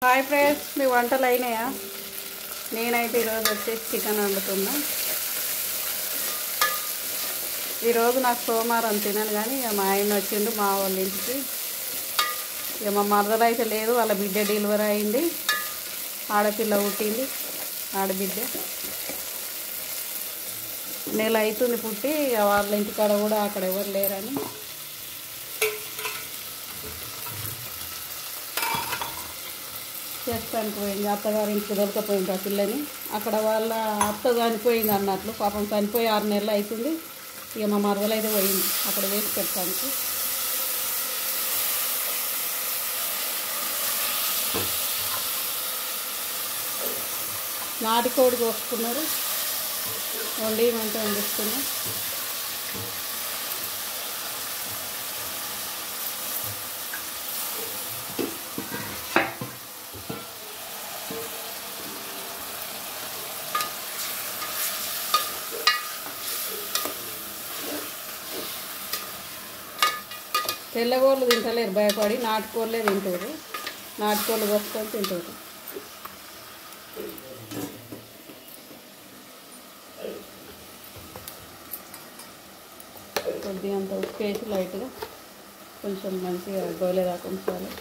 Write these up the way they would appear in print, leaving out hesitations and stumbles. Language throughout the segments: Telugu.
హాయ్ ఫ్రెండ్స్, మీ వంటలు అయినాయా? నేనైతే ఈరోజు వచ్చేసి చికెన్ వండుతున్నా. ఈరోజు నాకు సోమవారం తినను, కానీ ఇక మా ఆయన వచ్చిండు మా వాళ్ళ ఇంటికి. ఇక మా మరదలు అయితే లేదు, వాళ్ళ బిడ్డ డెలివరీ అయింది, ఆడపిల్ల పుట్టింది, ఆడబిడ్డ నెల అవుతుంది పుట్టి. ఇక వాళ్ళ ఇంటికాడ కూడా అక్కడ ఎవరు లేరని చేస్తానికి పోయింది. అత్తగారి ఇంటికి దొరకపోయింది ఆ పిల్లని. అక్కడ వాళ్ళ అత్త చనిపోయింది అన్నట్లు, పాపం చనిపోయి 6 నెలలు అవుతుంది. ఇక మా మరదలైతే పోయింది అక్కడ వేసి పెట్టడానికి. నాటుకోడి కోసుకున్నారు, వండిమంటే వండిస్తున్నాం. తెల్లగోళ్ళు తింటలేరు భయపడి, నాటుకోళ్ళే తింటారు. నాటుకోళ్ళు కోసుకొని తింటారు. కొద్దిగా అంత ఉప్పు వేసి లైట్గా కొంచెం మంచిగా గోలేదాకా ఉంచాలి.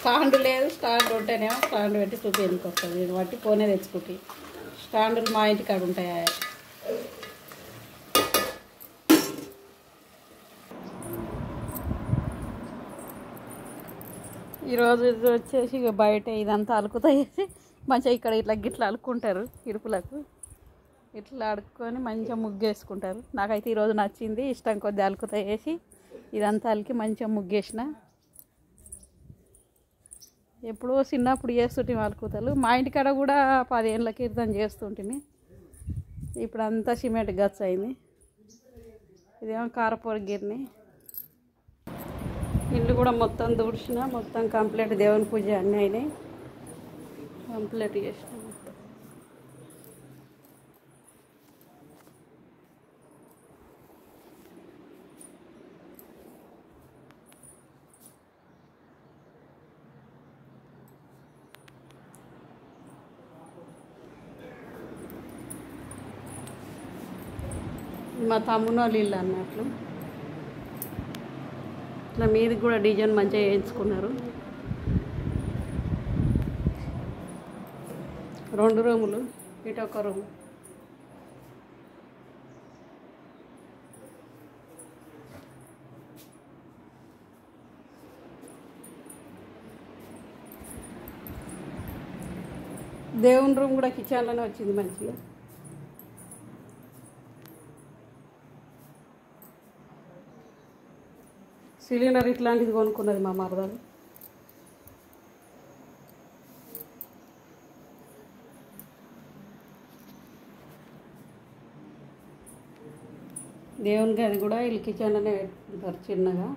స్టాండ్ లేదు, స్టాండ్ ఉంటేనేమో స్టాండ్ పెట్టి చూపి ఎందుకు వస్తుంది, నేను బట్టి పోనే తెచ్చుకుంటే. స్టాండులు మా ఇంటికాడ ఉంటాయా? ఈరోజు ఇది వచ్చేసి ఇక బయట ఇదంతా అలుకుతాయేసి మంచిగా ఇక్కడ ఇట్లా గిట్లా అలుక్కుంటారు. ఇరుపులకు ఇట్లా అడుక్కొని మంచిగా ముగ్గేసుకుంటారు. నాకైతే ఈరోజు నచ్చింది, ఇష్టం కొద్ది అలుకుతాయేసి ఇదంతా అలికి మంచిగా ముగ్గేసిన. ఎప్పుడో చిన్నప్పుడు చేస్తుంటే అలుకుతారు. మా ఇంటికాడ కూడా 10 ఏళ్ళ క్రితం చేస్తుంటే, ఇప్పుడు అంతా సిమెంట్ గచ్చ అయింది. ఇదేమో కారపొడి గిర్ని. ఇల్లు కూడా మొత్తం తుడిచిన, మొత్తం కంప్లీట్. దేవుని పూజ అన్నీ అయినాయి, కంప్లీట్ చేసిన. మా తమ్ముని వాళ్ళు ఇల్లు అన్నట్లు. ఇట్లా మీదకి కూడా డిజైన్ మంచిగా వేయించుకున్నారు. 2 రూములు, ఇటు ఒక రూము. దేవుని రూమ్ కూడా కిచెన్లోనే వచ్చింది మంచిగా. సిలిండర్ ఇట్లాంటిది కొనుక్కున్నది మా మరదలు. దేవుని గది కూడా వీళ్ళు కిచెన్లోనే పెట్టుకుంటారు చిన్నగా.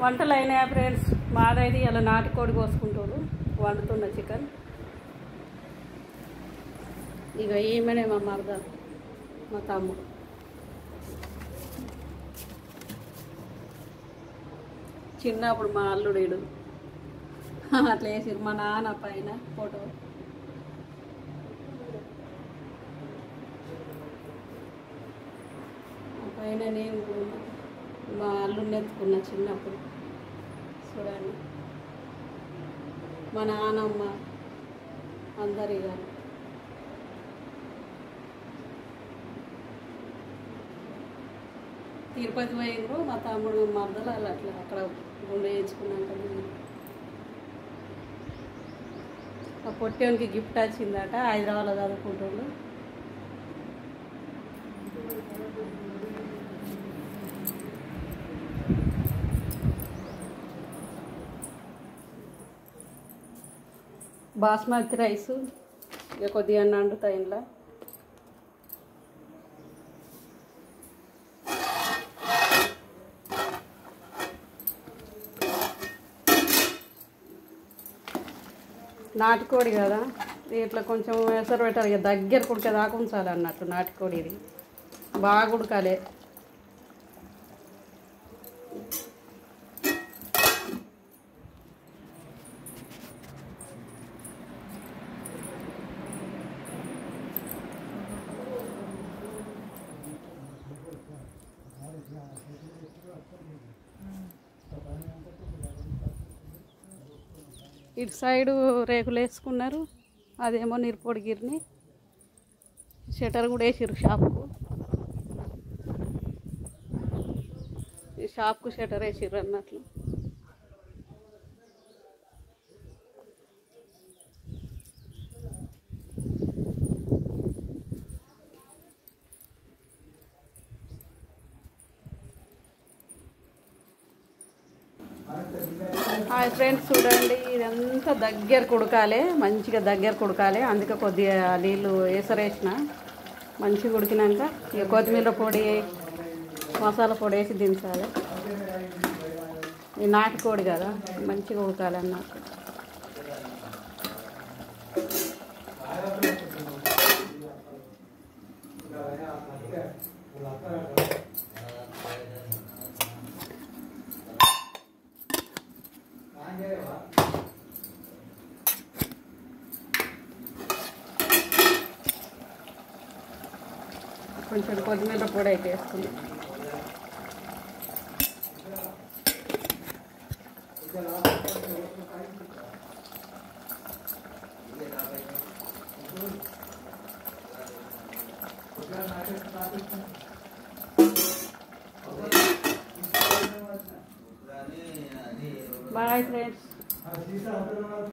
వంటలు అయినాయా ఫ్రెండ్స్? మాదైతే ఇలా నాటుకోడి కోసుకుంటారు, వండుతున్న చికెన్. ఇక ఈమెనే మా మరద, మా తమ్ముడు. చిన్నప్పుడు మా అల్లుడు అట్లా వేసారు. మా నాన్న పైన ఫోటో. పైన నేను మా అల్లుడిని ఎత్తుకున్నా చిన్నప్పుడు. చూడండి, మా నాన్నమ్మ అందరు. ఇక తిరుపతి పోయిండ్రు మా తమ్ముడు మరదలు. అట్లా అక్కడ గుండె వేయించుకున్నాక ఆ పొట్టేనికి గిఫ్ట్ వచ్చిందట, హైదరాబాద్లో చదువుకుంటుండు. బాస్మతి రైస్ ఇక కొద్దిగా వండుతాయి ఇంట్లో. నాటుకోడి కదా, ఇట్లా కొంచెం ఎసరు పెట్టాలి, ఇక దగ్గర ఉడికేదాకా ఉంచాలి అన్నట్టు. నాటుకోడి ఇది బాగా ఉడకాలి. ఇటు సైడు రేకులు వేసుకున్నారు, అదేమో నిరుపొడి గిరిని. షటర్ కూడా వేసిర్రు షాప్కు. ఈ షాప్కు షటర్ వేసిర్రు అన్నట్లు. హాయ్ ఫ్రెండ్స్, చూడండి ఇదంతా దగ్గరకు ఉడకాలి, మంచిగా దగ్గరకు ఉడకాలి. అందుకే కొద్దిగా నీళ్ళు వేసరేసిన. మంచిగా ఉడికినాక ఇక కొత్తిమీర పొడి, మసాలా పొడి వేసి దించాలి. ఈ నాటుకోడి కదా, మంచిగా ఉడకాలి అన్నట్టు. కొంచెం కొత్తిమీర పొడి అయితే వేసుకుందాం. Bye friends.